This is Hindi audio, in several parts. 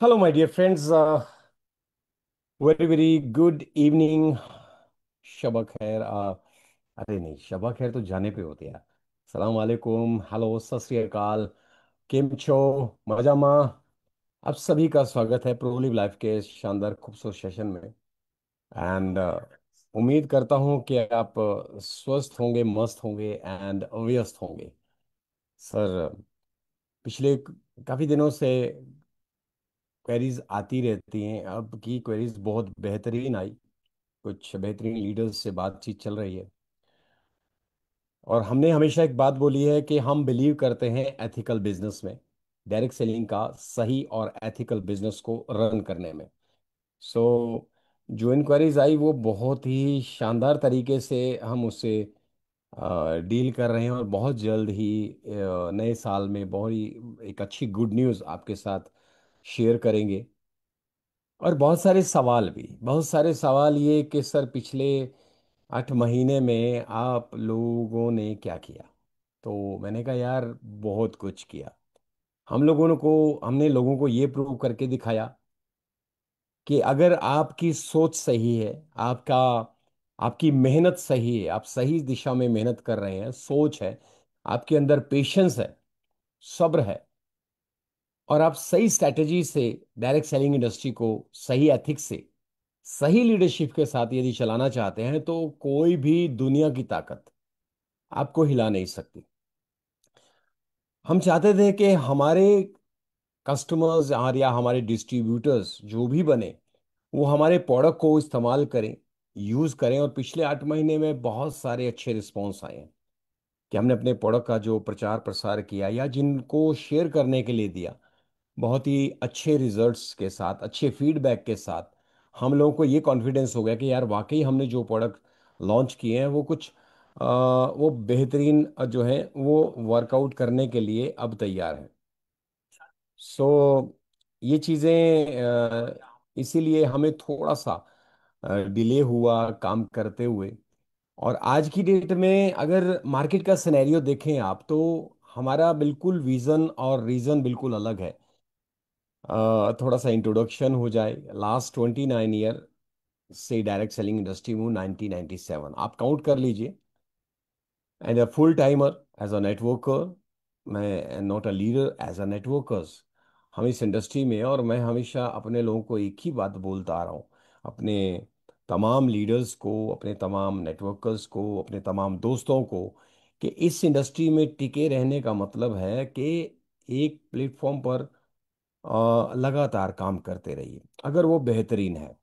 Hello, my dear friends. Very, very good evening. Shaba खैर अरे नहीं, शबा खैर तो जाने पे होते हैं। सलाम वालेकुम, हेलो, सत श्री अकाल, केम छो, मजामा। आप सभी का स्वागत है प्रो लिव लाइफ के शानदार खूबसूरत सेशन में। एंड उम्मीद करता हूँ कि आप स्वस्थ होंगे, मस्त होंगे एंड व्यस्त होंगे। सर, पिछले काफ़ी दिनों से क्वेरीज आती रहती हैं। अब की क्वेरीज बहुत बेहतरीन आई। कुछ बेहतरीन लीडर्स से बातचीत चल रही है। और हमने हमेशा एक बात बोली है कि हम बिलीव करते हैं एथिकल बिजनेस में, डायरेक्ट सेलिंग का सही और एथिकल बिजनेस को रन करने में। सो जो इंक्वायरीज आई वो बहुत ही शानदार तरीके से हम उससे डील कर रहे हैं। और बहुत जल्द ही नए साल में बहुत ही एक अच्छी गुड न्यूज़ आपके साथ शेयर करेंगे। और बहुत सारे सवाल ये कि सर, पिछले 8 महीने में आप लोगों ने क्या किया। तो मैंने कहा यार, बहुत कुछ किया। हमने लोगों को ये प्रूव करके दिखाया कि अगर आपकी सोच सही है, आपका आपकी मेहनत सही है, आप सही दिशा में मेहनत कर रहे हैं, सोच है, आपके अंदर पेशेंस है, सब्र है, और आप सही स्ट्रैटेजी से डायरेक्ट सेलिंग इंडस्ट्री को सही एथिक्स से सही लीडरशिप के साथ यदि चलाना चाहते हैं, तो कोई भी दुनिया की ताकत आपको हिला नहीं सकती। हम चाहते थे कि हमारे कस्टमर्स और या हमारे डिस्ट्रीब्यूटर्स जो भी बने, वो हमारे प्रोडक्ट को इस्तेमाल करें, यूज़ करें। और पिछले 8 महीने में बहुत सारे अच्छे रिस्पॉन्स आए हैं कि हमने अपने प्रोडक्ट का जो प्रचार प्रसार किया या जिनको शेयर करने के लिए दिया, बहुत ही अच्छे रिजल्ट्स के साथ, अच्छे फीडबैक के साथ हम लोगों को ये कॉन्फिडेंस हो गया कि यार वाकई हमने जो प्रोडक्ट लॉन्च किए हैं वो कुछ वो बेहतरीन जो है वो वर्कआउट करने के लिए अब तैयार है। सो ये चीज़ें इसीलिए हमें थोड़ा सा डिले हुआ काम करते हुए। और आज की डेट में अगर मार्केट का सिनेरियो देखें आप, तो हमारा बिल्कुल विजन और रीजन बिल्कुल अलग है। थोड़ा सा इंट्रोडक्शन हो जाए। लास्ट 29 ईयर से डायरेक्ट सेलिंग इंडस्ट्री में हूँ, 1997 आप काउंट कर लीजिए। And a full timer as a networker, मैं not a leader, as a networkers हम इस इंडस्ट्री में हैं। और मैं हमेशा अपने लोगों को एक ही बात बोलता आ रहा हूँ, अपने तमाम लीडर्स को, अपने तमाम नेटवर्कर्स को, अपने तमाम दोस्तों को, कि इस इंडस्ट्री में टिके रहने का मतलब है कि एक प्लेटफॉर्म पर लगातार काम करते रहिए अगर वो बेहतरीन है।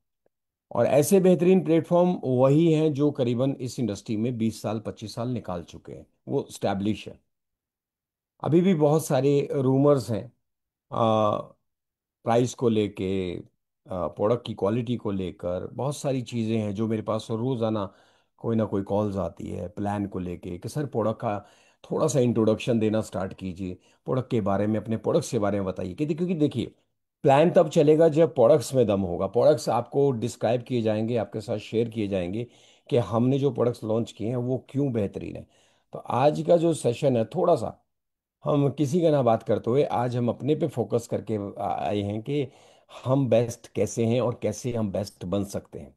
और ऐसे बेहतरीन प्लेटफॉर्म वही हैं जो करीबन इस इंडस्ट्री में 20 साल 25 साल निकाल चुके हैं, वो स्टैब्लिश है। अभी भी बहुत सारे रूमर्स हैं प्राइस को लेके, प्रोडक्ट की क्वालिटी को लेकर। बहुत सारी चीज़ें हैं जो मेरे पास रोज़ाना कोई ना कोई कॉल्स आती है प्लान को लेके कि सर, प्रोडक्ट का थोड़ा सा इंट्रोडक्शन देना स्टार्ट कीजिए, प्रोडक्ट के बारे में, अपने प्रोडक्ट्स के बारे में बताइए। क्योंकि देखिए, प्लान तब चलेगा जब प्रोडक्ट्स में दम होगा। प्रोडक्ट्स आपको डिस्क्राइब किए जाएंगे, आपके साथ शेयर किए जाएंगे कि हमने जो प्रोडक्ट्स लॉन्च किए हैं वो क्यों बेहतरीन है। तो आज का जो सेशन है, थोड़ा सा हम किसी का ना बात करते हुए आज हम अपने पे फोकस करके आए हैं कि हम बेस्ट कैसे हैं और कैसे हम बेस्ट बन सकते हैं।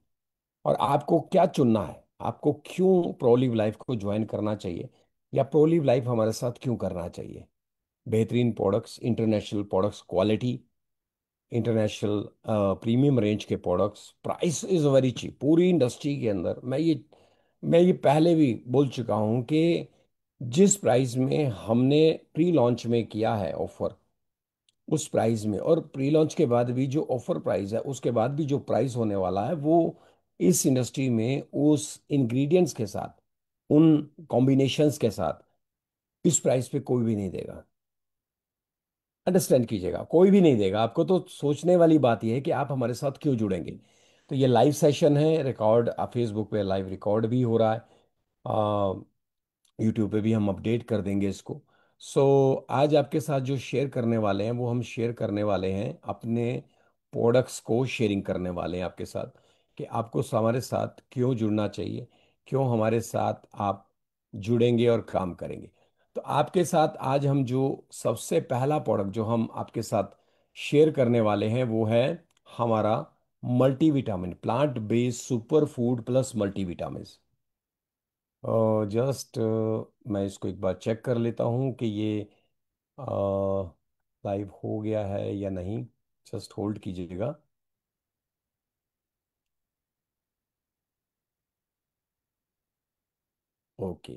और आपको क्या चुनना है, आपको क्यों प्रोलिव लाइफ को ज्वाइन करना चाहिए, या प्रोलिव लाइफ हमारे साथ क्यों करना चाहिए। बेहतरीन products, international products, quality, international premium range के products, price is very cheap. पूरी इंडस्ट्री के अंदर मैं ये पहले भी बोल चुका हूँ कि जिस प्राइस में हमने प्री लॉन्च में किया है ऑफर, उस प्राइस में, और प्री लॉन्च के बाद भी जो ऑफर प्राइस है, उसके बाद भी जो प्राइस होने वाला है, वो इस इंडस्ट्री में उस इंग्रेडिएंट्स के साथ, उन कॉम्बिनेशंस के साथ इस प्राइस पे कोई भी नहीं देगा। अंडरस्टैंड कीजिएगा, कोई भी नहीं देगा आपको। तो सोचने वाली बात यह है कि आप हमारे साथ क्यों जुड़ेंगे। तो ये लाइव सेशन है, रिकॉर्ड फेसबुक पे लाइव रिकॉर्ड भी हो रहा है, यूट्यूब पे भी हम अपडेट कर देंगे इसको। सो आज आपके साथ जो शेयर करने वाले हैं, वो हम शेयर करने वाले हैं अपने प्रोडक्ट्स को शेयरिंग करने वाले हैं आपके साथ, कि आपको हमारे साथ क्यों जुड़ना चाहिए, क्यों हमारे साथ आप जुड़ेंगे और काम करेंगे। तो आपके साथ आज हम जो सबसे पहला प्रोडक्ट जो हम आपके साथ शेयर करने वाले हैं वो है हमारा multivitamin, plant based super food plus multivitamin. Just मैं इसको एक बार चेक कर लेता हूँ कि ये लाइव हो गया है या नहीं। जस्ट होल्ड कीजिएगा। ओके,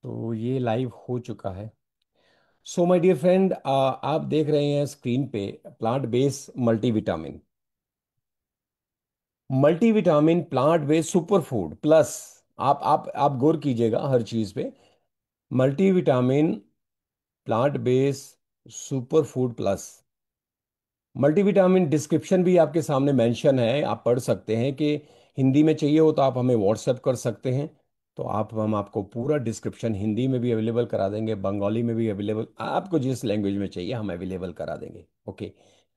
तो ये लाइव हो चुका है। सो माय डियर फ्रेंड, आप देख रहे हैं स्क्रीन पे plant based multivitamin. Multivitamin plant based super food plus, आप गौर कीजिएगा हर चीज पे। Multivitamin plant based super food plus. Multivitamin description भी आपके सामने मेंशन है, आप पढ़ सकते हैं कि हिंदी में चाहिए हो तो आप हमें व्हाट्सएप कर सकते हैं। तो हम आपको पूरा डिस्क्रिप्शन हिंदी में भी अवेलेबल करा देंगे, बंगाली में भी अवेलेबल, आपको जिस लैंग्वेज में चाहिए हम अवेलेबल करा देंगे। ओके,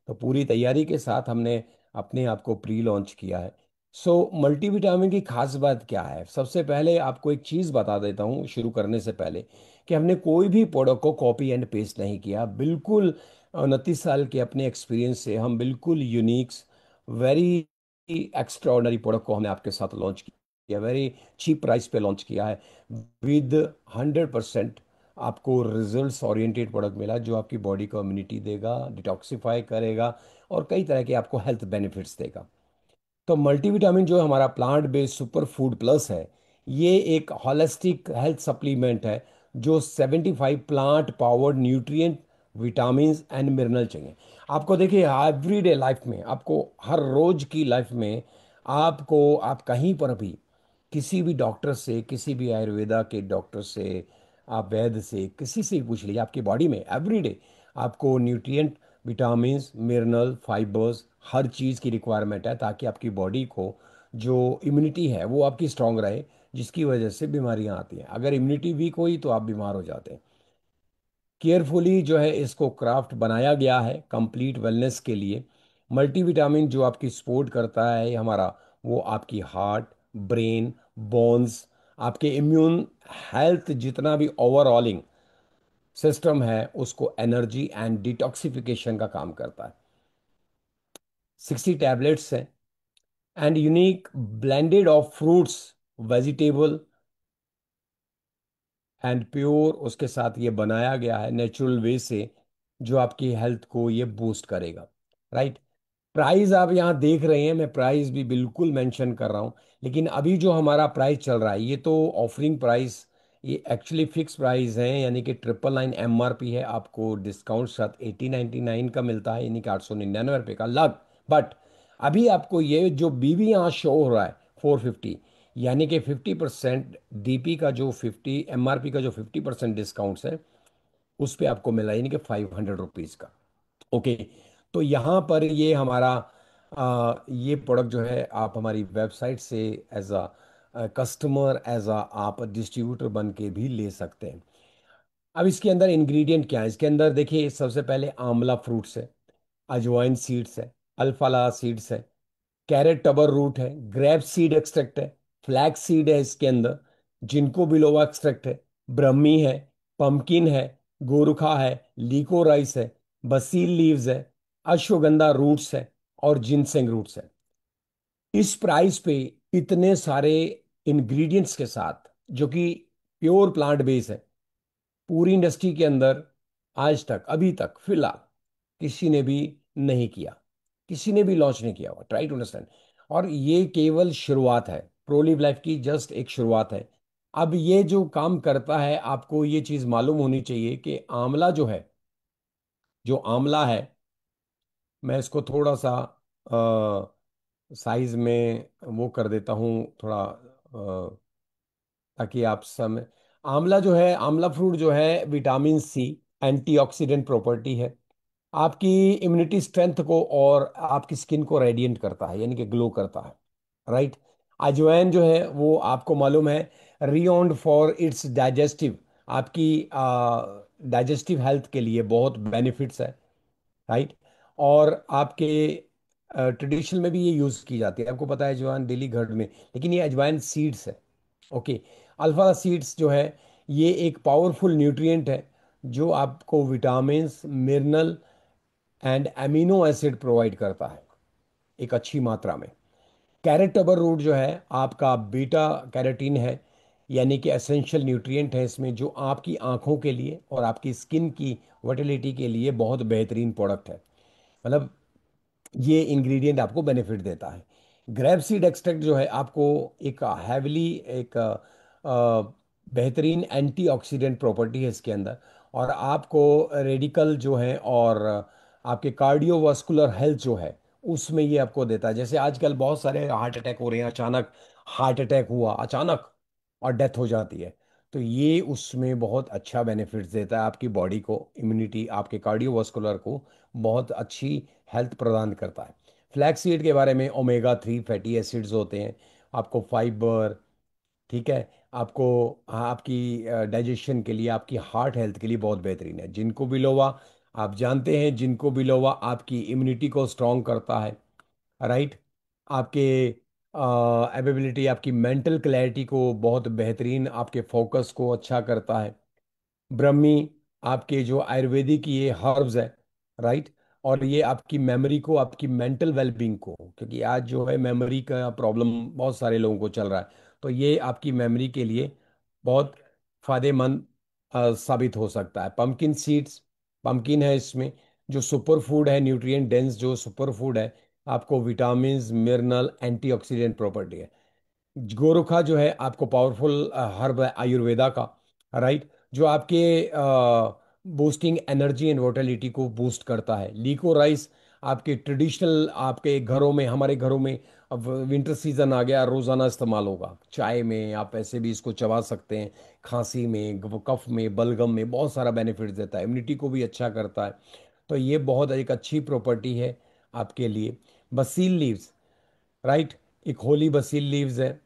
तो पूरी तैयारी के साथ हमने अपने आप को प्री लॉन्च किया है। सो मल्टीविटामिन की खास बात क्या है, सबसे पहले आपको एक चीज़ बता देता हूँ शुरू करने से पहले, कि हमने कोई भी प्रोडक्ट को कॉपी एंड पेस्ट नहीं किया। बिल्कुल 29 साल के अपने एक्सपीरियंस से हम बिल्कुल यूनिक, वेरी एक्स्ट्राऑर्डनरी प्रोडक्ट को हमने आपके साथ लॉन्च किया, वेरी चीप प्राइस पे लॉन्च किया है। विद 100% आपको रिजल्ट्स ओरिएंटेड प्रोडक्ट मिला जो आपकी बॉडी को इम्यूनिटी देगा, डिटॉक्सिफाई करेगा और कई तरह के आपको हेल्थ बेनिफिट्स देगा। तो मल्टीविटामिन जो हमारा plant based super food plus है, ये एक होलिस्टिक हेल्थ सप्लीमेंट है जो 75 plant powered nutrient, vitamin and mineral चाहिए। आपको देखिए एवरीडे लाइफ में, आपको हर रोज की लाइफ में, आपको आप कहीं पर भी किसी भी डॉक्टर से, किसी भी आयुर्वेदा के डॉक्टर से, आप वैद्य से, किसी से भी पूछ लीजिए, आपकी बॉडी में एवरीडे आपको न्यूट्रिएंट, विटामिन्स, मिनरल, फाइबर्स, हर चीज़ की रिक्वायरमेंट है ताकि आपकी बॉडी को जो इम्यूनिटी है वो आपकी स्ट्रांग रहे, जिसकी वजह से बीमारियां आती हैं। अगर इम्यूनिटी वीक हुई तो आप बीमार हो जाते हैं। केयरफुली जो है इसको क्राफ्ट बनाया गया है कंप्लीट वेलनेस के लिए। मल्टीविटामिन जो आपकी सपोर्ट करता है हमारा, वो आपकी हार्ट, ब्रेन, बोन्स, आपके इम्यून हेल्थ, जितना भी ओवरऑलिंग सिस्टम है उसको एनर्जी एंड डिटॉक्सिफिकेशन का काम करता है। 60 टैबलेट्स हैं and unique blended of fruits, vegetable and pure, उसके साथ ये बनाया गया है नेचुरल वे से, जो आपकी हेल्थ को ये बूस्ट करेगा। राइट। प्राइस आप यहाँ देख रहे हैं, मैं प्राइस भी बिल्कुल मेंशन कर रहा हूँ, लेकिन अभी जो हमारा प्राइस चल रहा है ये तो ऑफरिंग प्राइस, ये एक्चुअली फिक्स प्राइस है, यानी कि 999 MRP है। आपको डिस्काउंट साथ 8099 का मिलता है, यानी कि 899 रुपये का लग। बट अभी आपको ये जो बीवी यहाँ शो हो रहा है 450, यानी कि 50% डीपी का जो 50 MRP का जो 50% डिस्काउंट्स है उस पे आपको मिला, यानी कि 500 रुपीज़ का। ओके, तो यहाँ पर ये हमारा ये प्रोडक्ट जो है आप हमारी वेबसाइट से as a customer, as a आप डिस्ट्रीब्यूटर बन के भी ले सकते हैं। अब इसके अंदर इंग्रेडिएंट क्या है, इसके अंदर देखिए सबसे पहले आंवला फ्रूट्स है, अजवाइन सीड्स है, अल्फाला सीड्स है, कैरेट टबर रूट है, ग्रेप सीड एक्सट्रैक्ट है, फ्लैक्स सीड है इसके अंदर, जिनको बिलोवा एक्सट्रैक्ट है, ब्रह्मी है, पंपकिन है, गोरखा है, लीकोराइस है, बसील लीव्स है, अश्वगंधा रूट्स है और जिनसेंग रूट्स है। इस प्राइस पे इतने सारे इंग्रेडिएंट्स के साथ, जो कि प्योर प्लांट बेस है, पूरी इंडस्ट्री के अंदर आज तक, अभी तक फिलहाल किसी ने भी नहीं किया, किसी ने भी लॉन्च नहीं किया हुआ। Try to understand. और ये केवल शुरुआत है, प्रोलिव लाइफ की जस्ट एक शुरुआत है। अब ये जो काम करता है, आपको ये चीज मालूम होनी चाहिए कि आंवला जो है, जो आंवला है, मैं इसको थोड़ा सा साइज में वो कर देता हूँ थोड़ा, ताकि आप समय, आंवला जो है, आंवला फ्रूट जो है, विटामिन सी, एंटीऑक्सीडेंट प्रॉपर्टी है, आपकी इम्यूनिटी स्ट्रेंथ को और आपकी स्किन को रेडिएंट करता है, यानी कि ग्लो करता है। राइट। अजवाइन जो है वो आपको मालूम है, रियोन्ड फॉर इट्स डाइजेस्टिव, आपकी डाइजेस्टिव हेल्थ के लिए बहुत बेनिफिट्स है। राइट। और आपके ट्रेडिशनल में भी ये यूज़ की जाती है, आपको पता है अजवाइन डेली घर में, लेकिन ये अजवाइन सीड्स है। ओके। अल्फा सीड्स जो है, ये एक पावरफुल न्यूट्रिएंट है जो आपको vitamins, mineral and amino acid provide करता है एक अच्छी मात्रा में। कैरेट टबर रूट जो है आपका बीटा कैरोटीन है, यानी कि एसेंशियल न्यूट्रिएंट है इसमें, जो आपकी आंखों के लिए और आपकी स्किन की वर्टिलिटी के लिए बहुत बेहतरीन प्रोडक्ट है। मतलब ये इंग्रेडिएंट आपको बेनिफिट देता है। ग्रेप सीड एक्सट्रैक्ट जो है आपको एक हैविली एक बेहतरीन एंटीऑक्सीडेंट प्रॉपर्टी है इसके अंदर, और आपको रेडिकल जो है और आपके कार्डियोवास्कुलर हेल्थ जो है उसमें ये आपको देता है। जैसे आजकल बहुत सारे हार्ट अटैक हो रहे हैं, अचानक हार्ट अटैक हुआ अचानक और डेथ हो जाती है, तो ये उसमें बहुत अच्छा बेनिफिट्स देता है आपकी बॉडी को, इम्यूनिटी, आपके कार्डियोवास्कुलर को बहुत अच्छी हेल्थ प्रदान करता है। फ्लैक्स सीड के बारे में ओमेगा 3 फैटी एसिड्स होते हैं, आपको फाइबर, ठीक है, आपको, हाँ, आपकी डाइजेशन के लिए, आपकी हार्ट हेल्थ के लिए बहुत बेहतरीन है। जिनको बिलोवा, आप जानते हैं, जिनको बिलोवा आपकी इम्यूनिटी को स्ट्रॉन्ग करता है, राइट, आपके एबिलिटी, आपकी मेंटल क्लैरिटी को बहुत बेहतरीन, आपके फोकस को अच्छा करता है। ब्रह्मी आपके जो आयुर्वेदिक ये हर्ब्स है, राइट, और ये आपकी मेमोरी को, आपकी मेंटल वेलबींग को, क्योंकि आज जो है मेमोरी का प्रॉब्लम बहुत सारे लोगों को चल रहा है, तो ये आपकी मेमोरी के लिए बहुत फायदेमंद साबित हो सकता है। पंपकिन सीड्स, पंपकिन है इसमें, जो सुपर फूड है, न्यूट्रिएंट डेंस जो सुपर फूड है, आपको विटामिन्स, मिनरल, एंटीऑक्सीडेंट प्रॉपर्टी है। गोरखा जो है आपको पावरफुल हर्ब है आयुर्वेदा का, राइट, जो आपके बूस्टिंग एनर्जी एंड वोटेलिटी को बूस्ट करता है। लीको राइस आपके ट्रेडिशनल, आपके घरों में, हमारे घरों में अब विंटर सीजन आ गया, रोजाना इस्तेमाल होगा चाय में, आप ऐसे भी इसको चबा सकते हैं, खांसी में, कफ में, बलगम में बहुत सारा बेनिफिट देता है, इम्यूनिटी को भी अच्छा करता है। तो ये बहुत एक अच्छी प्रॉपर्टी है आपके लिए। बसील लीव्स, राइट, एक होली बसील लीव्स है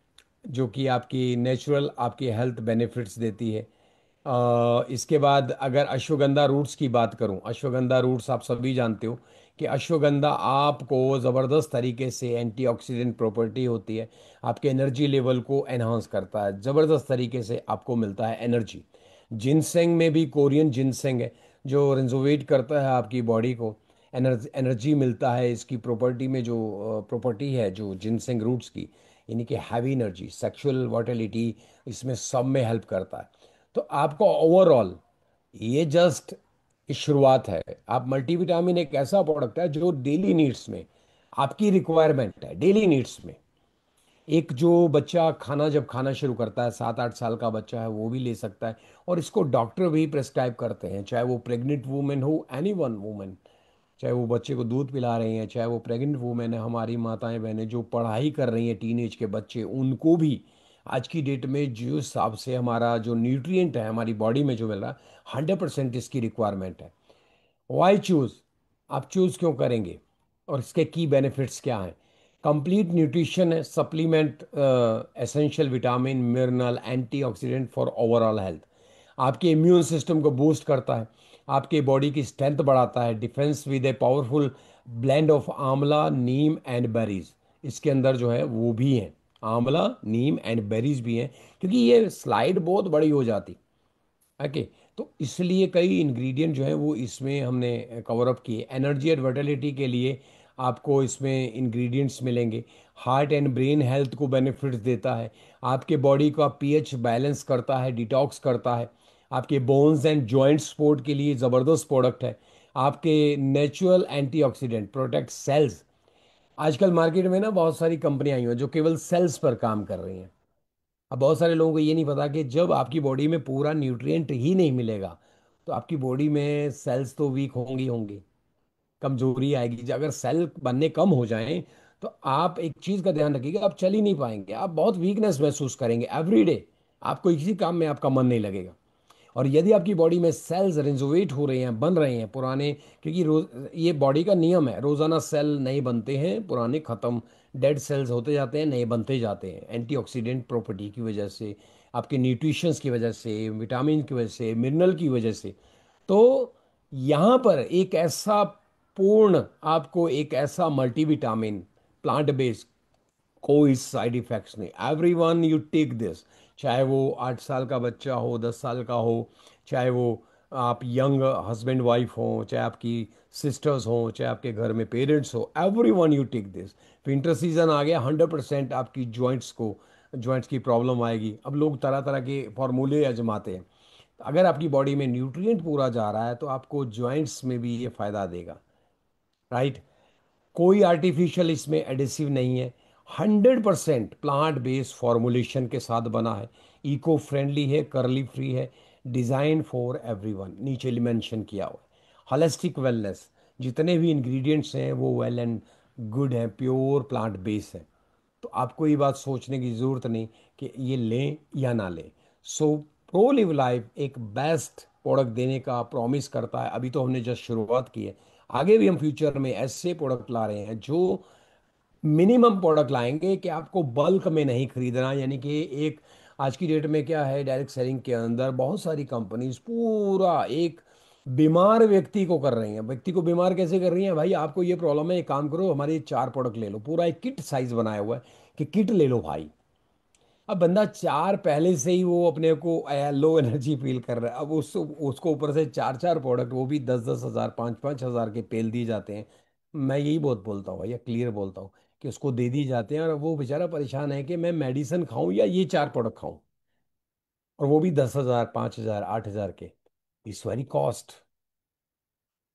जो कि आपकी नेचुरल आपकी हेल्थ बेनिफिट्स देती है। इसके बाद अगर अश्वगंधा रूट्स की बात करूं, अश्वगंधा रूट्स आप सभी जानते हो कि अश्वगंधा आपको ज़बरदस्त तरीके से एंटीऑक्सीडेंट प्रॉपर्टी होती है, आपके एनर्जी लेवल को एनहांस करता है, ज़बरदस्त तरीके से आपको मिलता है एनर्जी। जिनसेंग में भी कोरियन जिनसेंग है जो रिजोवेट करता है आपकी बॉडी को, एनर्जी एनर्जी मिलता है इसकी प्रॉपर्टी में, जो प्रॉपर्टी है जो जिनसेंग रूट्स की, यानी कि हैवी एनर्जी, सेक्सुअल वाइटलिटी, इसमें सब में हेल्प करता है। तो आपको ओवरऑल ये जस्ट शुरुआत है। आप मल्टीविटामिन एक ऐसा प्रोडक्ट है जो डेली नीड्स में आपकी रिक्वायरमेंट है, डेली नीड्स में। एक जो बच्चा खाना जब खाना शुरू करता है, 7-8 साल का बच्चा है, वो भी ले सकता है, और इसको डॉक्टर भी प्रेस्क्राइब करते हैं, चाहे वो प्रेग्नेंट वूमेन हो, एनी वन वूमेन, चाहे वो बच्चे को दूध पिला रही हैं, चाहे वो प्रेग्नेंट वूमेन है, हमारी माताएं बहनें जो पढ़ाई कर रही हैं, टीनेज के बच्चे, उनको भी आज की डेट में जो हिसाब से हमारा जो न्यूट्रिएंट है हमारी बॉडी में जो मिल रहा है, 100% इसकी रिक्वायरमेंट है। वाई चूज, आप चूज क्यों करेंगे, और इसके की बेनिफिट्स क्या हैं? कंप्लीट न्यूट्रिशन है, supplement, essential vitamin, mineral, antioxidant for overall health, आपके इम्यून सिस्टम को बूस्ट करता है, आपके बॉडी की स्ट्रेंथ बढ़ाता है, defence with a powerful blend of आंवला, नीम एंड बेरीज, इसके अंदर जो है वो भी हैं, आंवला, नीम एंड बेरीज भी हैं, क्योंकि ये स्लाइड बहुत बड़ी हो जाती, ओके, तो इसलिए कई इंग्रेडिएंट जो है वो इसमें हमने कवर अप किए। एनर्जी एंड वर्टिलिटी के लिए आपको इसमें इंग्रेडिएंट्स मिलेंगे। हार्ट एंड ब्रेन हेल्थ को बेनिफिट्स देता है, आपके बॉडी का पीएच बैलेंस करता है, डिटॉक्स करता है, आपके बोन्स एंड जॉइंट सपोर्ट के लिए ज़बरदस्त प्रोडक्ट है, आपके नेचुरल एंटीऑक्सीडेंट प्रोटेक्ट सेल्स। आजकल मार्केट में ना बहुत सारी कंपनियां आई हैं जो केवल सेल्स पर काम कर रही हैं। अब बहुत सारे लोगों को ये नहीं पता कि जब आपकी बॉडी में पूरा न्यूट्रिएंट ही नहीं मिलेगा तो आपकी बॉडी में सेल्स तो वीक होंगी होंगी, कमजोरी आएगी। अगर सेल बनने कम हो जाएं तो आप एक चीज़ का ध्यान रखिएगा, आप चल ही नहीं पाएंगे, आप बहुत वीकनेस महसूस करेंगे एवरी डे, आपको किसी काम में आपका मन नहीं लगेगा। और यदि आपकी बॉडी में सेल्स रिजोवेट हो रहे हैं, बन रहे हैं पुराने, क्योंकि रोज ये बॉडी का नियम है, रोजाना सेल नए बनते हैं, पुराने खत्म, डेड सेल्स होते जाते हैं, नए बनते जाते हैं, एंटीऑक्सीडेंट प्रॉपर्टी की वजह से, आपके न्यूट्रिशंस की वजह से, विटामिन की वजह से, मिनरल की वजह से। तो यहाँ पर एक ऐसा पूर्ण, आपको एक ऐसा मल्टीविटामिन, प्लांट बेस्ड, कोई साइड इफेक्ट्स नहीं, every one you take this, चाहे वो 8 साल का बच्चा हो, 10 साल का हो, चाहे वो आप यंग हस्बैंड वाइफ हो, चाहे आपकी सिस्टर्स हो, चाहे आपके घर में पेरेंट्स हो, every one you take this. Winter season आ गया, 100% आपकी जॉइंट्स की प्रॉब्लम आएगी। अब लोग तरह तरह के फॉर्मूले आजमाते हैं। अगर आपकी बॉडी में न्यूट्रिएंट पूरा जा रहा है तो आपको जॉइंट्स में भी ये फायदा देगा, राइट। कोई आर्टिफिशियल इसमें एडिसिव नहीं है, 100% प्लांट बेस्ड फॉर्मुलेशन के साथ बना है। इको फ्रेंडली है, करली फ्री है, डिजाइन फॉर एवरीवन, नीचे मेंशन किया हुआ है। होलिस्टिक वेलनेस, जितने भी इंग्रेडिएंट्स हैं वो वेल एंड गुड हैं, प्योर प्लांट बेस्ड है। तो आपको ये बात सोचने की ज़रूरत नहीं कि ये लें या ना लें। सो प्रो लिव लाइफ एक बेस्ट प्रोडक्ट देने का प्रॉमिस करता है। अभी तो हमने जस्ट शुरुआत की है, आगे भी हम फ्यूचर में ऐसे प्रोडक्ट ला रहे हैं जो मिनिमम प्रोडक्ट लाएंगे कि आपको बल्क में नहीं खरीदना। यानी कि एक आज की डेट में क्या है, डायरेक्ट सेलिंग के अंदर बहुत सारी कंपनीज पूरा एक बीमार व्यक्ति को कर रही हैं। व्यक्ति को बीमार कैसे कर रही हैं? भाई आपको ये प्रॉब्लम है, एक काम करो, हमारे ये 4 प्रोडक्ट ले लो, पूरा एक किट साइज बनाया हुआ है कि किट ले लो भाई। अब बंदा चार पहले से ही वो अपने को लो एनर्जी फील कर रहा है, अब उसको ऊपर से चार चार प्रोडक्ट, वो भी 10-10 हज़ार, 5-5 हज़ार के पेल दिए जाते हैं। मैं यही बहुत बोलता हूँ भैया, क्लियर बोलता हूँ कि उसको दे दी जाते हैं और वो बेचारा परेशान है कि मैं मेडिसिन खाऊं या ये 4 प्रोडक्ट खाऊं, और वो भी 10 हज़ार, 5 हज़ार, 8 हज़ार के। It's very cost.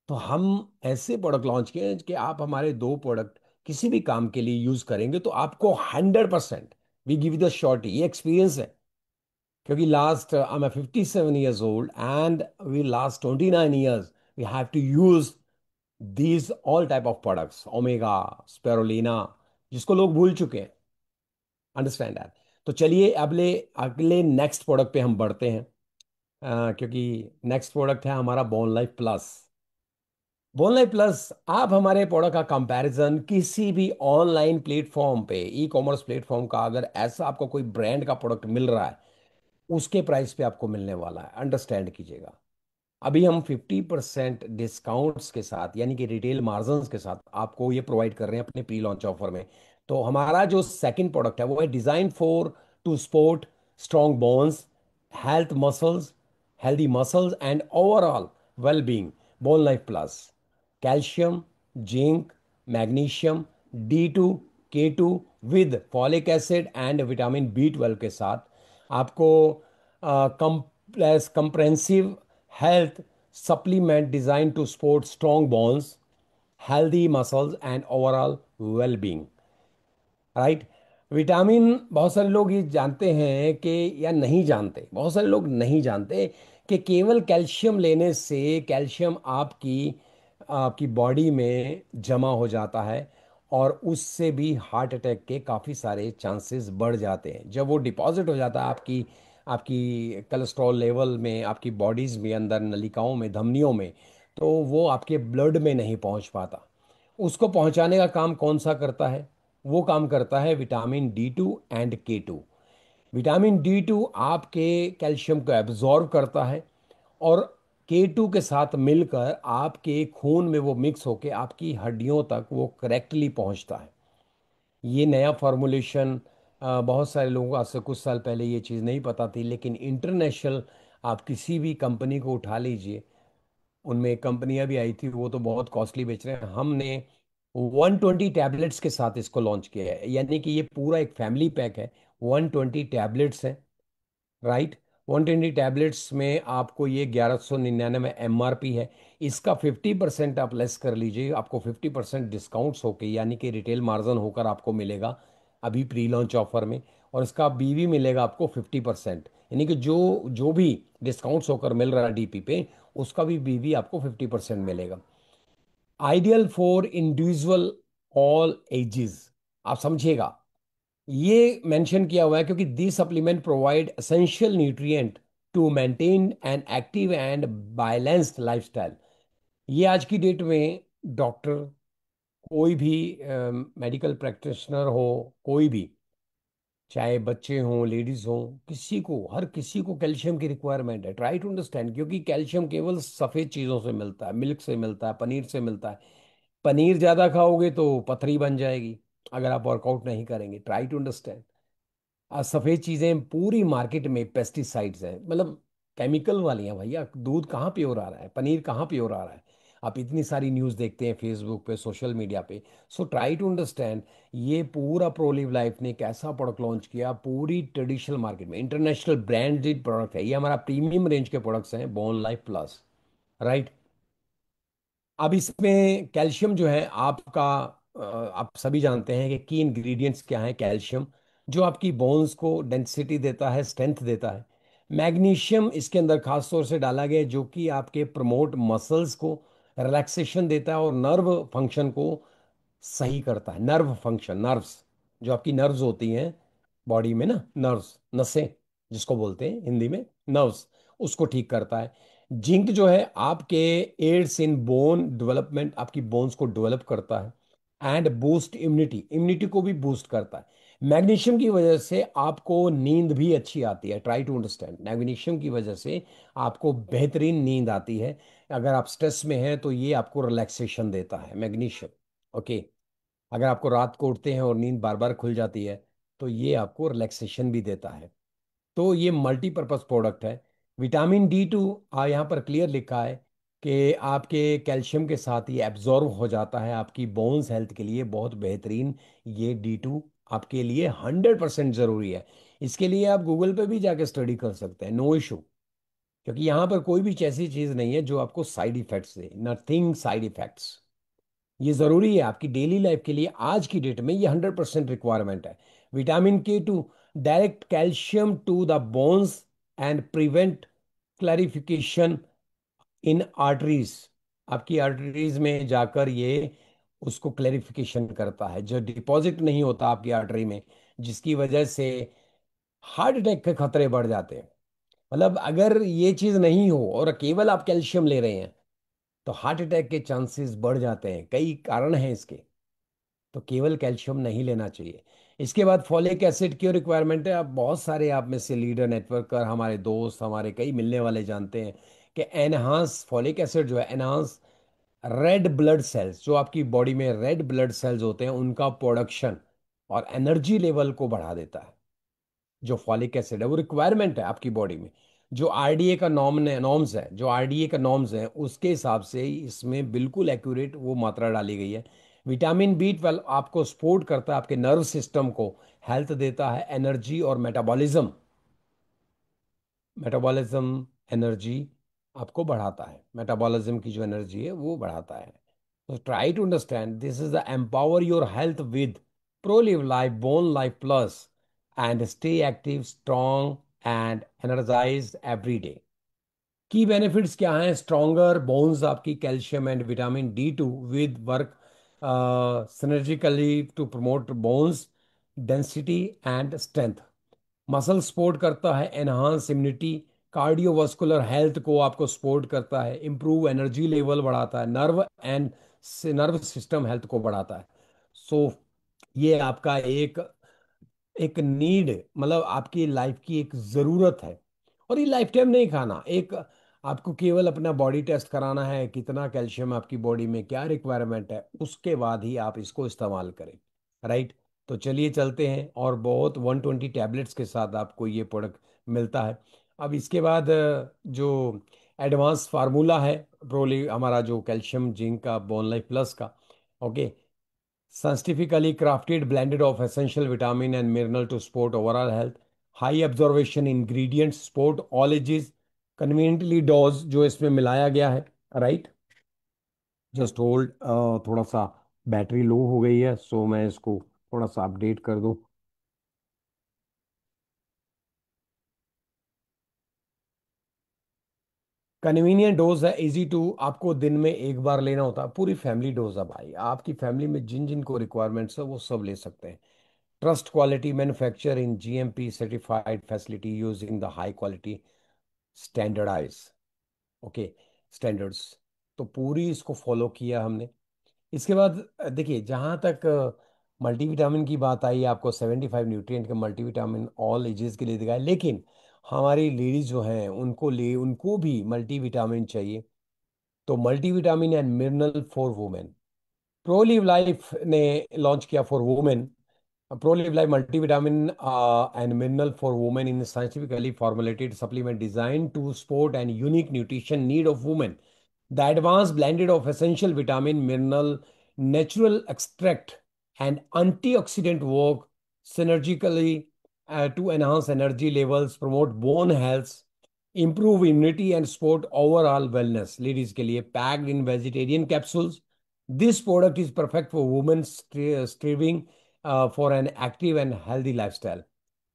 तो हम ऐसे प्रोडक्ट लॉन्च किए हैं कि आप हमारे 2 प्रोडक्ट किसी भी काम के लिए यूज करेंगे तो आपको 100%, we give you the surety, ये एक्सपीरियंस है। क्योंकि last I am 57 years old and we last 29 years we have to use these all type of products, omega, spirulina, जिसको लोग भूल चुके हैं। Understand that. तो चलिए अगले अगले नेक्स्ट प्रोडक्ट पे हम बढ़ते हैं। क्योंकि नेक्स्ट प्रोडक्ट है हमारा bone life plus. Bone life plus, आप हमारे प्रोडक्ट का कंपैरिजन किसी भी ऑनलाइन प्लेटफॉर्म पे, ई कॉमर्स प्लेटफॉर्म का, अगर ऐसा आपको कोई ब्रांड का प्रोडक्ट मिल रहा है उसके प्राइस पे आपको मिलने वाला है। अंडरस्टैंड कीजिएगा। अभी हम 50% डिस्काउंट्स के साथ, यानी कि रिटेल मार्जिन्स के साथ आपको ये प्रोवाइड कर रहे हैं अपने प्री लॉन्च ऑफर में। तो हमारा जो सेकंड प्रोडक्ट है वो है design for to support strong bones, health muscles, healthy muscles and overall well being. Bone life plus, calcium, zinc, magnesium, D2, K2 with folic acid and vitamin B12 के साथ आपको comprehensive health supplement designed to support strong bones, healthy muscles, and overall well-being. Right. Vitamin, बहुत सारे लोग ये जानते हैं कि, या नहीं जानते, बहुत सारे लोग नहीं जानते कि केवल कैल्शियम लेने से कैल्शियम आपकी आपकी बॉडी में जमा हो जाता है और उससे भी हार्ट अटैक के काफ़ी सारे चांसेस बढ़ जाते हैं। जब वो डिपॉजिट हो जाता है आपकी आपकी कोलेस्ट्रॉल लेवल में, आपकी बॉडीज़ में, अंदर नलिकाओं में, धमनियों में, तो वो आपके ब्लड में नहीं पहुंच पाता। उसको पहुंचाने का काम कौन सा करता है? वो काम करता है vitamin D2 and K2। Vitamin D2 आपके कैल्शियम को एब्जॉर्ब करता है और K2 के साथ मिलकर आपके खून में वो मिक्स होके आपकी हड्डियों तक वो करेक्टली पहुंचता है। ये नया फॉर्मुलेशन, बहुत सारे लोगों को आज से कुछ साल पहले ये चीज़ नहीं पता थी, लेकिन इंटरनेशनल, आप किसी भी कंपनी को उठा लीजिए, उनमें कंपनियां भी आई थी, वो तो बहुत कॉस्टली बेच रहे हैं। हमने 120 टैबलेट्स के साथ इसको लॉन्च किया है, यानी कि ये पूरा एक फैमिली पैक है। 120 टैबलेट्स है, राइट। 120 टैबलेट्स में आपको ये 1199 MRP है। इसका 50% आप लेस कर लीजिए, आपको 50% डिस्काउंट्स होके, यानी कि रिटेल मार्जिन होकर आपको मिलेगा अभी प्री लॉन्च ऑफर में। और इसका BV मिलेगा आपको 50%, यानी कि जो जो भी डिस्काउंट्स होकर मिल रहा है DP पे, उसका भी BV आपको 50% मिलेगा। Ideal for individual all ages, आप समझिएगा, ये मेंशन किया हुआ है क्योंकि the supplement provide essential nutrient to maintain an active and balanced lifestyle. ये आज की डेट में डॉक्टर, कोई भी मेडिकल प्रैक्टिशनर हो, कोई भी, चाहे बच्चे हों, लेडीज हों, किसी को, हर किसी को कैल्शियम की रिक्वायरमेंट है। ट्राई टू अंडरस्टैंड, क्योंकि कैल्शियम केवल सफ़ेद चीज़ों से मिलता है, मिल्क से मिलता है, पनीर से मिलता है। पनीर ज़्यादा खाओगे तो पथरी बन जाएगी अगर आप वर्कआउट नहीं करेंगे। ट्राई टू अंडरस्टैंड, सफ़ेद चीज़ें पूरी मार्केट में पेस्टिसाइड्स हैं, मतलब केमिकल वाली हैं भैया। दूध कहाँ प्योर आ रहा है, पनीर कहाँ प्योर आ रहा है? आप इतनी सारी न्यूज़ देखते हैं फेसबुक पे, सोशल मीडिया पे। So try to understand. ये पूरा प्रोलिव लाइफ ने एक ऐसा प्रोडक्ट लॉन्च किया पूरी ट्रेडिशनल मार्केट में, इंटरनेशनल ब्रांडेड प्रोडक्ट है ये, हमारा प्रीमियम रेंज के प्रोडक्ट्स हैं बोन लाइफ प्लस। राइट। अब इसमें कैल्शियम जो है आपका, आप सभी जानते हैं कि की इंग्रेडिएंट्स क्या है कैल्शियम, जो आपकी बोन्स को डेंसिटी देता है, स्ट्रेंथ देता है। मैग्नीशियम इसके अंदर खास तौर से डाला गया है, जो कि आपके प्रमोट मसल्स को रिलैक्सेशन देता है और नर्व फंक्शन को सही करता है। नर्व फंक्शन, नर्व्स, जो आपकी नर्व्स होती हैं बॉडी में ना, नर्व्स, नसें जिसको बोलते हैं हिंदी में, नर्व्स, उसको ठीक करता है। जिंक जो है आपके एड्स इन बोन डेवलपमेंट, आपकी बोन्स को डेवलप करता है। एंड बूस्ट इम्यूनिटी, इम्यूनिटी को भी बूस्ट करता है। मैग्नीशियम की वजह से आपको नींद भी अच्छी आती है। ट्राई टू अंडरस्टैंड, मैग्नीशियम की वजह से आपको बेहतरीन नींद आती है। अगर आप स्ट्रेस में हैं तो ये आपको रिलैक्सेशन देता है मैग्नीशियम। ओके। अगर आपको रात को उठते हैं और नींद बार बार खुल जाती है तो ये आपको रिलैक्सेशन भी देता है। तो ये मल्टीपर्पज प्रोडक्ट है। विटामिन D2 यहाँ पर क्लियर लिखा है कि आपके कैल्शियम के साथ ये एब्जॉर्ब हो जाता है, आपकी बोन्स हेल्थ के लिए बहुत बेहतरीन। ये D2 आपके लिए 100% ज़रूरी है। इसके लिए आप गूगल पे भी जाके स्टडी कर सकते हैं, नो इशू। क्योंकि यहाँ पर कोई भी ऐसी चीज़ नहीं है जो आपको साइड इफेक्ट्स दे, नथिंग साइड इफेक्ट्स। ये जरूरी है आपकी डेली लाइफ के लिए, आज की डेट में ये 100% रिक्वायरमेंट है। Vitamin K2 direct calcium to the bones and prevent clarification in arteries. आपकी आर्टरीज में जाकर ये उसको क्लैरिफिकेशन करता है, जो डिपॉजिट नहीं होता आपकी आर्टरी में, जिसकी वजह से हार्ट अटैक के खतरे बढ़ जाते हैं। मतलब अगर ये चीज़ नहीं हो और केवल आप कैल्शियम ले रहे हैं तो हार्ट अटैक के चांसेस बढ़ जाते हैं। कई कारण हैं इसके। तो केवल कैल्शियम नहीं लेना चाहिए। इसके बाद फॉलिक एसिड की रिक्वायरमेंट है। आप बहुत सारे, आप में से लीडर नेटवर्क कर हमारे दोस्त, हमारे कई मिलने वाले जानते हैं कि एनहांस फॉलिक एसिड जो है, एनहांस रेड ब्लड सेल्स, जो आपकी बॉडी में रेड ब्लड सेल्स होते हैं उनका प्रोडक्शन और एनर्जी लेवल को बढ़ा देता है। जो फॉलिक एसिड है वो रिक्वायरमेंट है आपकी बॉडी में। जो आरडीए का नॉर्म्स है, जो आरडीए का नॉर्म्स है उसके हिसाब से ही इसमें बिल्कुल एक्यूरेट वो मात्रा डाली गई है। विटामिन B12 आपको सपोर्ट करता है, आपके नर्व सिस्टम को हेल्थ देता है, एनर्जी और मेटाबॉलिज्म, मेटाबॉलिज्म एनर्जी आपको बढ़ाता है। मेटाबॉलिज्म की जो एनर्जी है वो बढ़ाता है। तो try to understand this is the empower your health with Prolive Life bone life plus and stay active strong and energise every day. Key benefits क्या हैं? स्ट्रॉन्गर बोन्स, आपकी calcium and vitamin D2 with work synergically to promote bones density and strength. Muscle support करता है, एनहांस इम्यूनिटी, कार्डियोवास्कुलर हेल्थ को आपको सपोर्ट करता है, इंप्रूव एनर्जी लेवल बढ़ाता है, नर्व सिस्टम हेल्थ को बढ़ाता है। सो ये आपका एक एक नीड, मतलब आपकी लाइफ की एक ज़रूरत है। और ये लाइफ टाइम नहीं खाना, एक आपको केवल अपना बॉडी टेस्ट कराना है, कितना कैल्शियम आपकी बॉडी में, क्या रिक्वायरमेंट है, उसके बाद ही आप इसको इस्तेमाल करें। राइट। तो चलिए चलते हैं, और बहुत 120 टैबलेट्स के साथ आपको ये प्रोडक्ट मिलता है। अब इसके बाद जो एडवांस फार्मूला है प्रोली, हमारा जो कैल्शियम जिंक का बोन लाइफ प्लस का, okay, scientifically crafted blended of essential vitamin and mineral to support overall health, high absorption ingredients support all ages, conveniently dose जो इसमें मिलाया गया है। राइट। जस्ट होल्ड, थोड़ा सा बैटरी लो हो गई है, सो मैं इसको थोड़ा सा अपडेट कर दूं। कन्वीनियंट डोज है, इजी टू, आपको दिन में एक बार लेना होता है, पूरी फैमिली डोज है भाई। आपकी फैमिली में जिन जिन को रिक्वायरमेंट्स है वो सब ले सकते हैं। Trust quality manufacture in GMP certified facility using the high quality standardise, okay, standards. तो पूरी इसको फॉलो किया हमने। इसके बाद देखिए, जहाँ तक मल्टीविटामिन की बात आई, आपको 75 न्यूट्रिएंट के मल्टीविटामिन ऑल एजेस के लिए दिखाया, लेकिन हमारी लेडीज जो हैं उनको भी मल्टीविटामिन चाहिए। तो multivitamin and mineral for women, Prolive Life ने लॉन्च किया for women Prolive Life multivitamin and mineral for women in a scientifically formulated supplement designed to support and unique nutrition need of women. The advanced blended of essential vitamin, mineral, natural extract, and antioxidant work synergically to enhance energy levels, promote bone health, improve immunity, and support overall wellness. Ladies के लिए packed in vegetarian capsules. This product is perfect for women striving for an active and healthy lifestyle,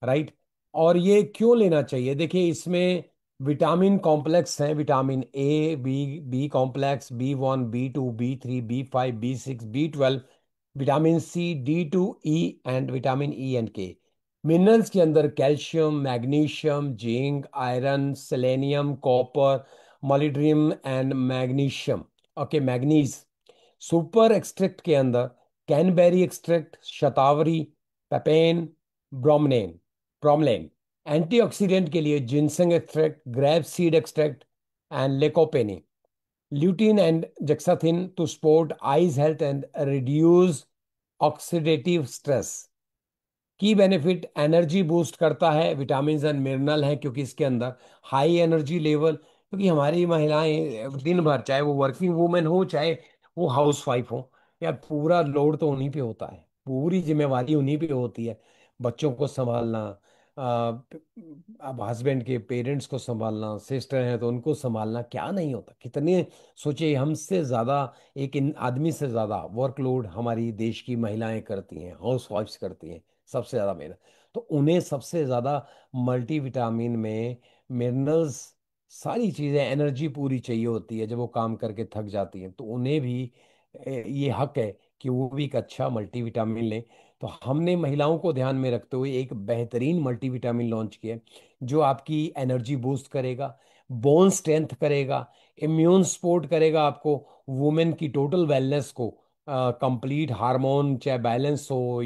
right. और ये क्यों लेना चाहिए? देखिए, इसमें विटामिन कॉम्प्लेक्स हैं, vitamin A, B complex, B1, B2, B3, B5, B6, B12, vitamin C, D2, E and vitamin E and K. Minerals के अंदर calcium, magnesium, zinc, iron, selenium, copper, molybdenum and magnesium, okay, manganese. Super extract के अंदर cranberry extract, shatavari, papain, bromelain, bromelain. Antioxidant के लिए ginseng extract, grape seed extract and lycopene, lutein and zeaxanthin to support eyes health and reduce oxidative stress. Key benefit, energy boost करता है, विटामिन एंड मिनरल है क्योंकि इसके अंदर हाई एनर्जी लेवल, क्योंकि हमारी महिलाएं दिन भर, चाहे वो वर्किंग वूमेन हो चाहे वो हाउस वाइफ हो, या पूरा लोड तो उन्हीं पे होता है, पूरी जिम्मेवारी उन्हीं पे होती है। बच्चों को संभालना, अब हस्बैंड के पेरेंट्स को संभालना, सिस्टर हैं तो उनको संभालना, क्या नहीं होता, कितने, सोचिए हमसे ज़्यादा, एक इन आदमी से ज़्यादा वर्कलोड हमारी देश की महिलाएं करती हैं, हाउस वाइफ्स करती हैं, सबसे ज़्यादा मेहनत। तो उन्हें सबसे ज़्यादा मल्टीविटामिन में मिनरल्स, सारी चीज़ें, एनर्जी पूरी चाहिए होती है जब वो काम करके थक जाती हैं, तो उन्हें भी ये हक है कि वो भी एक अच्छा मल्टीविटामिन लें। तो हमने महिलाओं को ध्यान में रखते हुए एक बेहतरीन मल्टीविटामिन लॉन्च किया है, जो आपकी एनर्जी बूस्ट करेगा, बोन स्ट्रेंथ करेगा, इम्यून सपोर्ट करेगा आपको, वुमेन की टोटल वेलनेस को, कंप्लीट हार्मोन चाहे बैलेंस हो,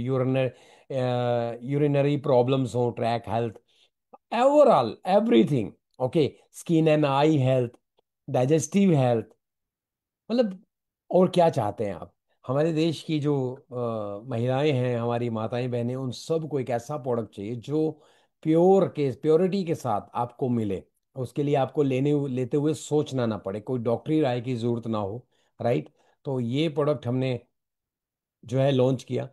यूरिनरी प्रॉब्लम्स हो, track health, overall everything, okay, skin and I health, digestive health, मतलब और क्या चाहते हैं आप? हमारे देश की जो महिलाएं हैं, हमारी माताएं बहनें, उन सबको एक ऐसा प्रोडक्ट चाहिए जो प्योरिटी के साथ आपको मिले। उसके लिए आपको लेते हुए सोचना ना पड़े, कोई डॉक्टरी राय की जरूरत ना हो, राइट। तो ये प्रोडक्ट हमने जो है लॉन्च किया।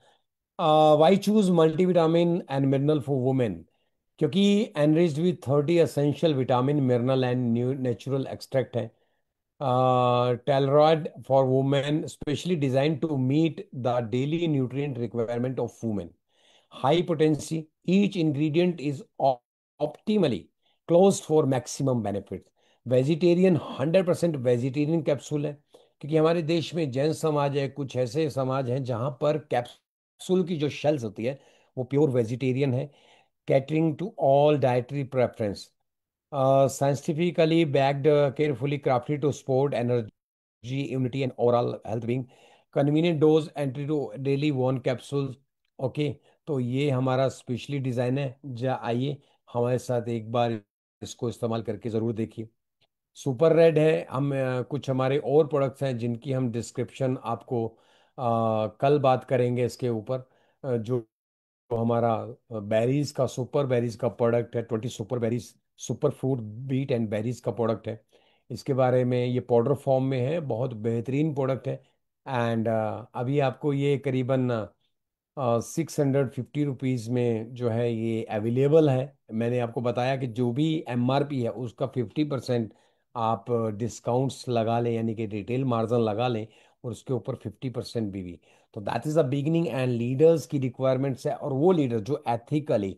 Why choose multivitamin and mineral for women? क्योंकि enriched with 30 essential vitamin, mineral and natural extract है। Talroid for women, specially designed to meet the daily nutrient requirement of women. High potency, each ingredient is optimally closed for maximum benefits. Vegetarian, 100% vegetarian capsule है, क्योंकि हमारे देश में जैन समाज है, कुछ ऐसे समाज हैं जहाँ पर कैप्सूल की जो शेल्स होती है वो प्योर वेजिटेरियन है, catering to all dietary preference. Scientifically backed, carefully crafted to support energy, immunity, and overall health being. Convenient dose, entry to daily one capsules. Okay, तो ये हमारा स्पेशली डिजाइन है। जा आइए हमारे साथ एक बार इसको इस्तेमाल करके ज़रूर देखिए। सुपर रेड है, हम कुछ हमारे और प्रोडक्ट्स हैं जिनकी हम डिस्क्रिप्शन आपको कल बात करेंगे इसके ऊपर। जो तो हमारा बेरीज का, सुपर बेरीज का प्रोडक्ट है, 20 super berries, super fruit beet and berries का प्रोडक्ट है। इसके बारे में, ये पाउडर फॉर्म में है, बहुत बेहतरीन प्रोडक्ट है। एंड अभी आपको ये करीबन 650 रुपीज़ में जो है ये अवेलेबल है। मैंने आपको बताया कि जो भी MRP है उसका 50% आप डिस्काउंट्स लगा लें, यानी कि रिटेल मार्जिन लगा लें, और उसके ऊपर 50% भी। तो that is the beginning, and leaders की रिक्वायरमेंट्स है, और वो लीडर जो ethically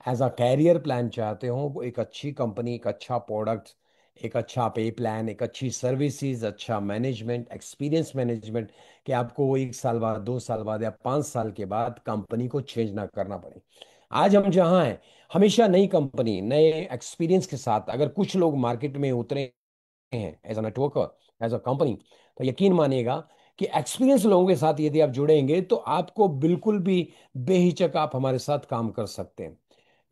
as a career plan चाहते हो, वो एक अच्छी कंपनी, एक अच्छा प्रोडक्ट, एक अच्छा पे प्लान, एक अच्छी सर्विसेज, अच्छा मैनेजमेंट, एक्सपीरियंस मैनेजमेंट, कि आपको वो 1 साल बाद, 2 साल बाद या 5 साल के बाद कंपनी को चेंज ना करना पड़े। आज हम जहाँ हैं, हमेशा नई कंपनी, नए एक्सपीरियंस के साथ अगर कुछ लोग मार्केट में उतरे हैं as a networker, as a company, तो यकीन मानिएगा कि एक्सपीरियंस लोगों के साथ यदि आप जुड़ेंगे तो आपको बिल्कुल भी बेहिचक आप हमारे साथ काम कर सकते हैं।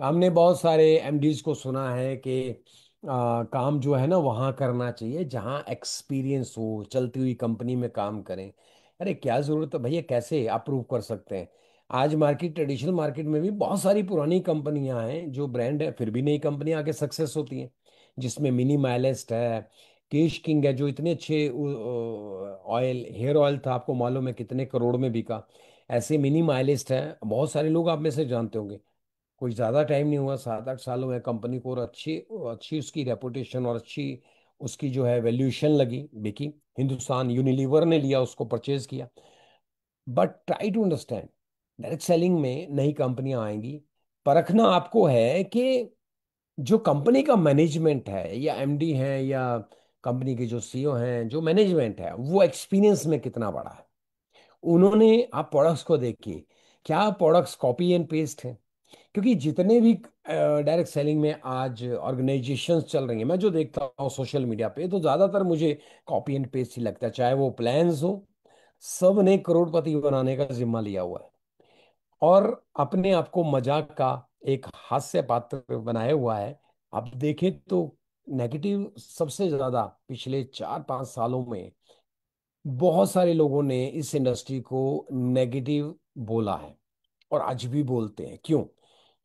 हमने बहुत सारे MDs को सुना है कि काम जो है ना वहाँ करना चाहिए जहाँ एक्सपीरियंस हो, चलती हुई कंपनी में काम करें। अरे क्या ज़रूरत है भैया, कैसे अप्रूव कर सकते हैं? आज मार्केट, ट्रेडिशनल मार्केट में भी बहुत सारी पुरानी कंपनियां हैं जो ब्रांड है, फिर भी नई कंपनियां आके सक्सेस होती हैं। जिसमें मिनिमलिस्ट है, केश किंग है, जो इतने अच्छे ऑयल, हेयर ऑयल था, आपको मालूम है कितने करोड़ में बिका। ऐसे मिनिमलिस्ट है, बहुत सारे लोग आप में से जानते होंगे। कोई ज़्यादा टाइम नहीं हुआ, 7-8 साल हुए कंपनी को, और अच्छी अच्छी उसकी रेपुटेशन और अच्छी उसकी जो है वैल्यूएशन लगी, बिकी। हिंदुस्तान यूनिलीवर ने लिया उसको, परचेज किया। But try to understand, direct selling में नई कंपनियां आएंगी। परखना आपको है कि जो कंपनी का मैनेजमेंट है, या एमडी है, या कंपनी के जो सीईओ हैं, जो मैनेजमेंट है, वो एक्सपीरियंस में कितना बड़ा है। उन्होंने, आप प्रोडक्ट्स को देखिए, क्या प्रोडक्ट्स कॉपी एंड पेस्ट है? क्योंकि जितने भी डायरेक्ट सेलिंग में आज ऑर्गेनाइजेशंस चल रही हैं, मैं जो देखता हूँ सोशल मीडिया पे, तो ज़्यादातर मुझे कॉपी एंड पेस्ट ही लगता है, चाहे वो प्लान्स हो। सब ने करोड़पति बनाने का जिम्मा लिया हुआ है, और अपने आप को मजाक का एक हास्य पात्र बनाया हुआ है। आप देखें तो नेगेटिव सबसे ज्यादा पिछले 4-5 सालों में बहुत सारे लोगों ने इस इंडस्ट्री को नेगेटिव बोला है, और आज भी बोलते हैं। क्यों?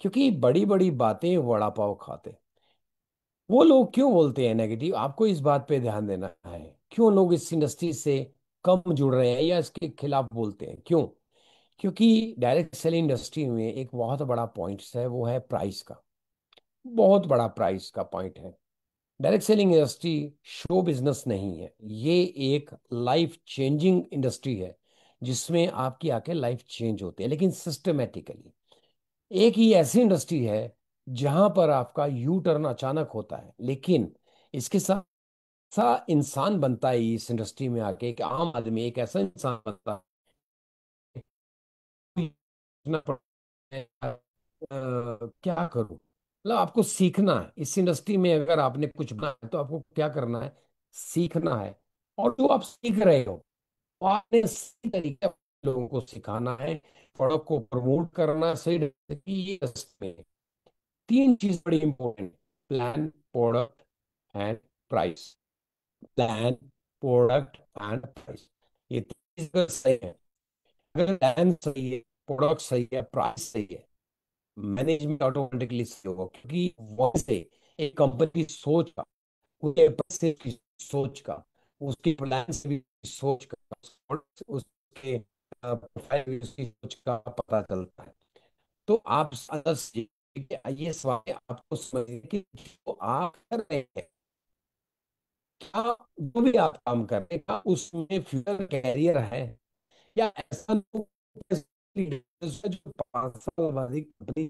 क्योंकि बड़ी बड़ी बातें वड़ा पाव खाते। वो लोग क्यों बोलते हैं नेगेटिव, आपको इस बात पे ध्यान देना है। क्यों लोग इस इंडस्ट्री से कम जुड़ रहे हैं या इसके खिलाफ बोलते हैं? क्यों? क्योंकि डायरेक्ट सेलिंग इंडस्ट्री में एक बहुत बड़ा पॉइंट है, वो है प्राइस का। बहुत बड़ा प्राइस का पॉइंट है। Direct selling industry show business नहीं है, ये एक लाइफ चेंजिंग इंडस्ट्री है, जिसमें आपकी आके लाइफ चेंज होती है, लेकिन सिस्टमेटिकली। एक ही ऐसी इंडस्ट्री है जहां पर आपका यू टर्न अचानक होता है, लेकिन इसके साथ सा इंसान बनता है इस इंडस्ट्री में आके, एक आम आदमी, एक ऐसा इंसान बनता है। सीखना पड़ता है, क्या करूं, मतलब आपको सीखना है इस इंडस्ट्री में। अगर आपने कुछ बनाया है तो आपको क्या करना है? सीखना है। और जो आप सीख रहे हो, वो आपने सही तरीके से लोगों को सिखाना है, प्रोडक्ट को प्रमोट करना है सही ढंग से, कि ये में तीन चीज बड़ी important: plan, product and price. Plan, product and price, ये तीन चीजें सही है। अगर प्लान सही है, प्रोडक्ट सही है, प्राइस सही है, मैनेजमेंट ऑटोमेटिकली सही होगा। क्योंकि वहां से एक कंपनी की सोच का, उसके पैसे की सोच का, उसकी प्लान से भी सोच का, और उसके प्रोफाइल, उसकी सोच का पता चलता है। तो आप अंदर से ये सवाल आपको समझिए कि जो आप कर रहे हैं, क्या जो भी आप काम कर रहे हैं, क्या उसमें फ्यूचर कैरियर है? या ऐसा लोग जो 5 साल बाद ही कंपनी